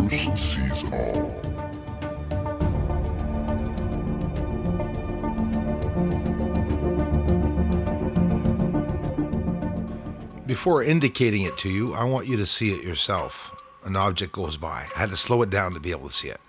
Bruce sees all. Before indicating it to you, I want you to see it yourself. An object goes by. I had to slow it down to be able to see it.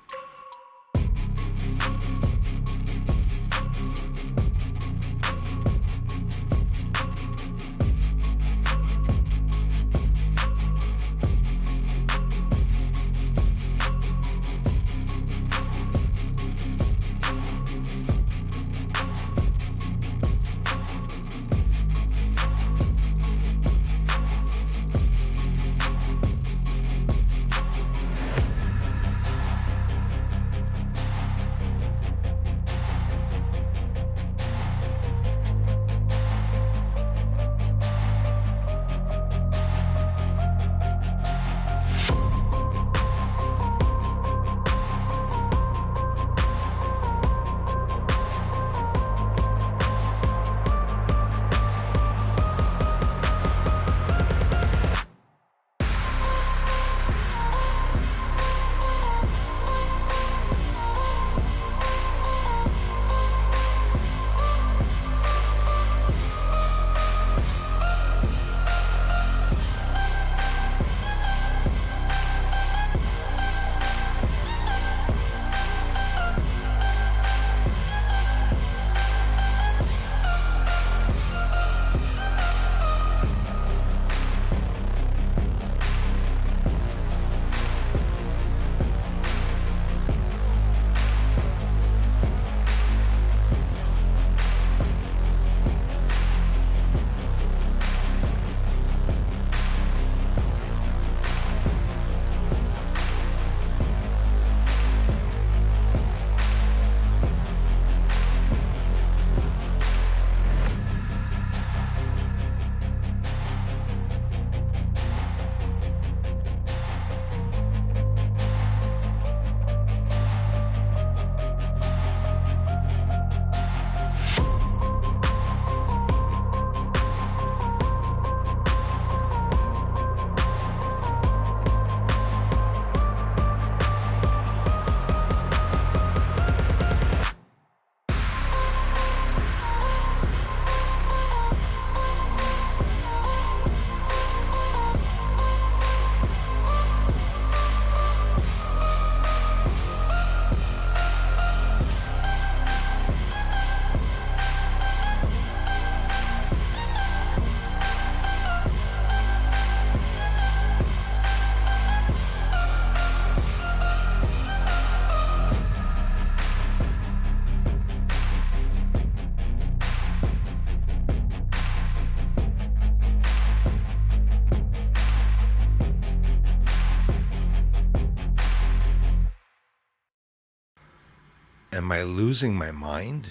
Am I losing my mind?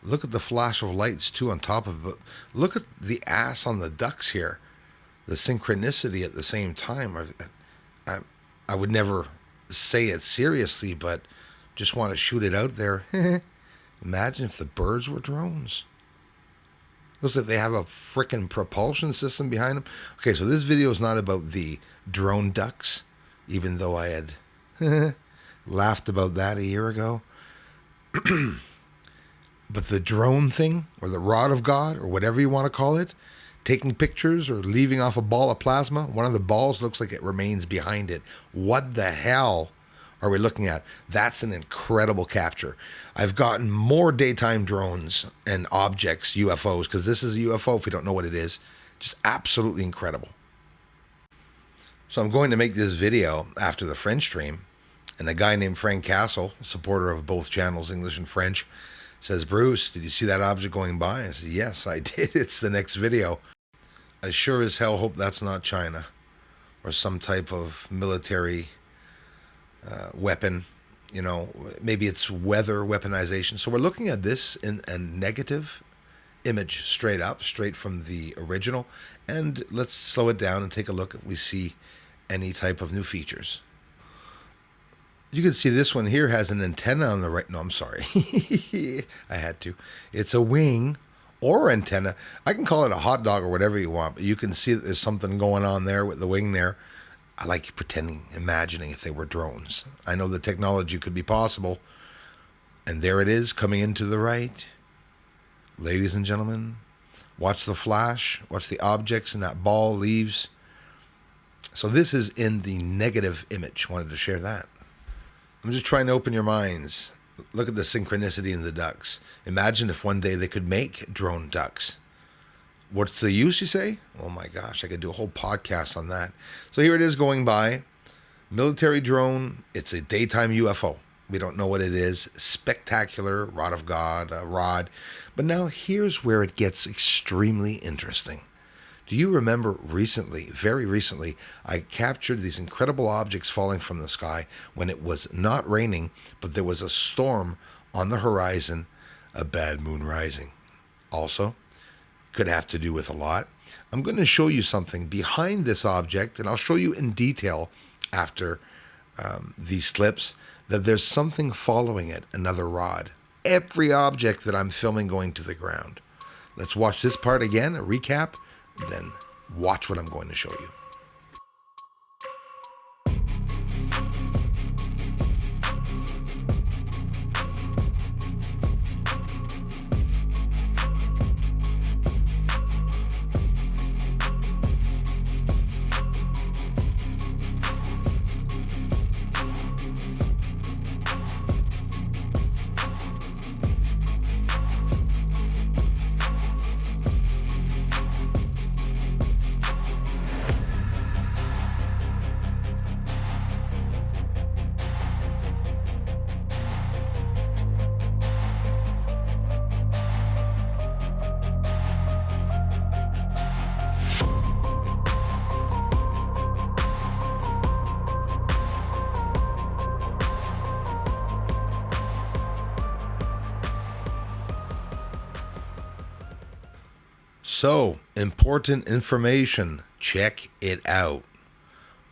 Look at the flash of lights too on top of it. Look at the ass on the ducks here. The synchronicity at the same time. I would never say it seriously, but just want to shoot it out there. Imagine if the birds were drones. Looks like they have a frickin' propulsion system behind them. Okay, so this video is not about the drone ducks, even though I had laughed about that a year ago. But the drone thing, or the rod of God, or whatever you want to call it, taking pictures or leaving off a ball of plasma, one of the balls looks like it remains behind it. What the hell are we looking at? That's an incredible capture. I've gotten more daytime drones and objects, UFOs, because this is a UFO if you don't know what it is. Just absolutely incredible. So I'm going to make this video after the French stream, and a guy named Frank Castle, supporter of both channels, English and French, says, Bruce, did you see that object going by? I said, yes, I did. It's the next video. I sure as hell hope that's not China or some type of military weapon. You know, maybe it's weather weaponization. So we're looking at this in a negative image straight up, straight from the original. And let's slow it down and take a look if we see any type of new features. You can see this one here has an antenna on the right. No, I'm sorry. I had to. It's a wing or antenna. I can call it a hot dog or whatever you want, but you can see that there's something going on there with the wing there. I like pretending, imagining if they were drones. I know the technology could be possible. And there it is, coming into the right. Ladies and gentlemen, watch the flash, watch the objects and that ball leaves. So this is in the negative image. Wanted to share that. I'm just trying to open your minds. Look at the synchronicity in the ducks. Imagine if one day they could make drone ducks. What's the use, you say? Oh my gosh, I could do a whole podcast on that. So here it is going by. Military drone. It's a daytime UFO. We don't know what it is. Spectacular, rod of God, rod. But now here's where it gets extremely interesting. Do you remember recently, very recently, I captured these incredible objects falling from the sky when it was not raining, but there was a storm on the horizon, a bad moon rising. Also, could have to do with a lot. I'm going to show you something behind this object, and I'll show you in detail after these clips that there's something following it, another rod. Every object that I'm filming going to the ground. Let's watch this part again, a recap, then watch what I'm going to show you. So, important information. Check it out.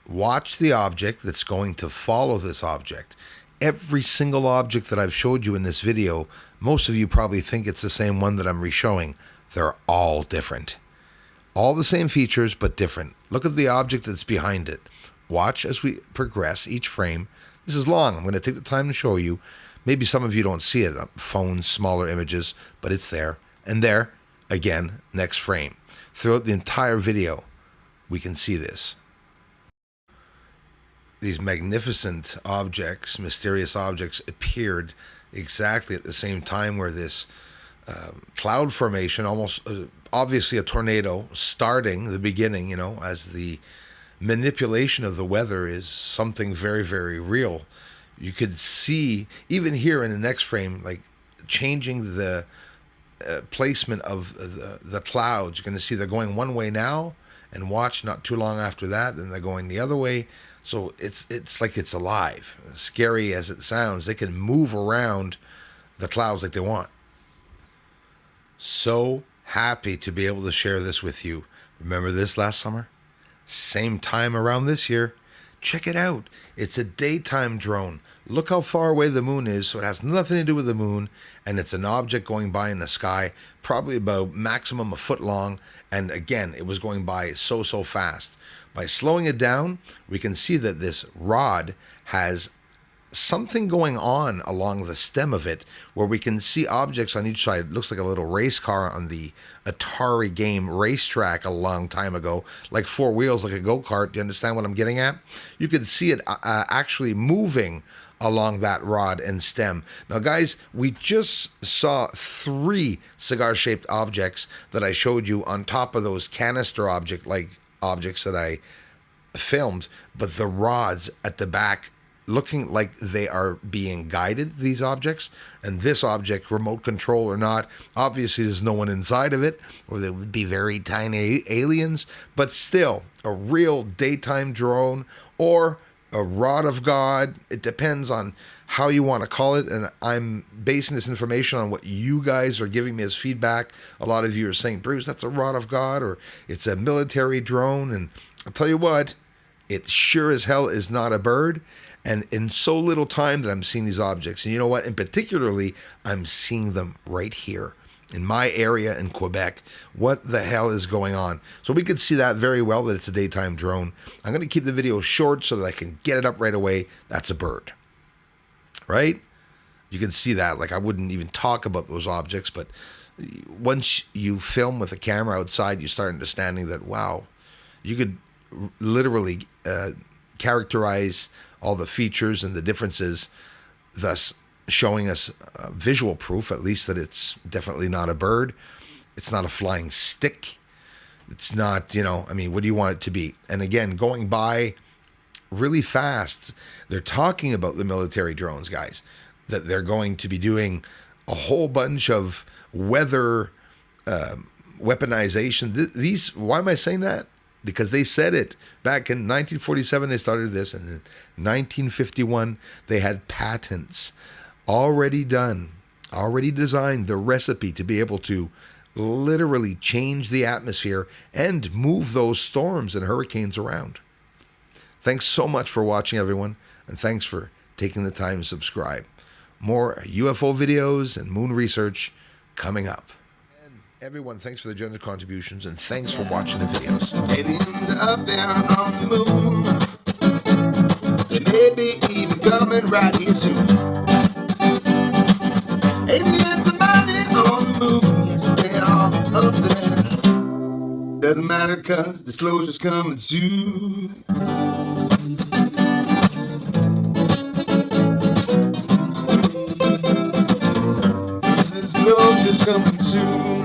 Watch the object that's going to follow this object. Every single object that I've showed you in this video, most of you probably think it's the same one that I'm re-showing. They're all different. All the same features, but different. Look at the object that's behind it. Watch as we progress each frame. This is long. I'm going to take the time to show you. Maybe some of you don't see it on phones, smaller images, but it's there. And there. Again, next frame. Throughout the entire video, we can see this. These magnificent objects, mysterious objects, appeared exactly at the same time where this cloud formation, almost obviously a tornado, starting the beginning, as the manipulation of the weather is something very, very real. You could see, even here in the next frame, like changing the placement of the clouds. You're going to see they're going one way now, and watch not too long after that, then they're going the other way. So it's like it's alive. Scary as it sounds, they can move around the clouds like they want. So happy to be able to share this with you. Remember this last summer? Same time around this year. Check it out. It's a daytime drone. Look how far away the moon is, so it has nothing to do with the moon, and it's an object going by in the sky, probably about maximum a foot long, and again, it was going by so fast. By slowing it down, we can see that this rod has something going on along the stem of it, where we can see objects on each side. It looks like a little race car on the Atari game Racetrack a long time ago, like four wheels, like a go-kart. Do you understand what I'm getting at? You can see it actually moving along that rod and stem. Now, guys, we just saw 3 cigar-shaped objects that I showed you on top of those canister objects that I filmed, but the rods at the back looking like they are being guided, these objects. And this object, remote control or not, obviously there's no one inside of it, or there would be very tiny aliens, but still a real daytime drone or a rod of God. It depends on how you want to call it, and I'm basing this information on what you guys are giving me as feedback. A lot of you are saying, Bruce, that's a rod of God, or it's a military drone, and I'll tell you what, it sure as hell is not a bird. And in so little time that I'm seeing these objects, and you know what? And particularly, I'm seeing them right here. in my area in Quebec. What the hell is going on? So we could see that very well, that it's a daytime drone. I'm going to keep the video short so that I can get it up right away. That's a bird, right? You can see that. Like, I wouldn't even talk about those objects, but once you film with a camera outside, you start understanding that, wow, you could literally characterize all the features and the differences, thus showing us visual proof, at least, that it's definitely not a bird. It's not a flying stick. It's not, I mean, what do you want it to be? And again, going by really fast, they're talking about the military drones, guys, that they're going to be doing a whole bunch of weather weaponization. These, why am I saying that? Because they said it back in 1947. They started this, and in 1951 they had patents already done, already designed, the recipe to be able to literally change the atmosphere and move those storms and hurricanes around. Thanks so much for watching, everyone, and thanks for taking the time to subscribe. More UFO videos and moon research coming up. And everyone, thanks for the generous contributions, and thanks for watching the videos. Aliens up there on the moon. They may be even coming right here soon. Aliens are landing on the moon. Yes, they are up there. Doesn't matter, cause disclosure's coming soon. Disclosure's coming soon.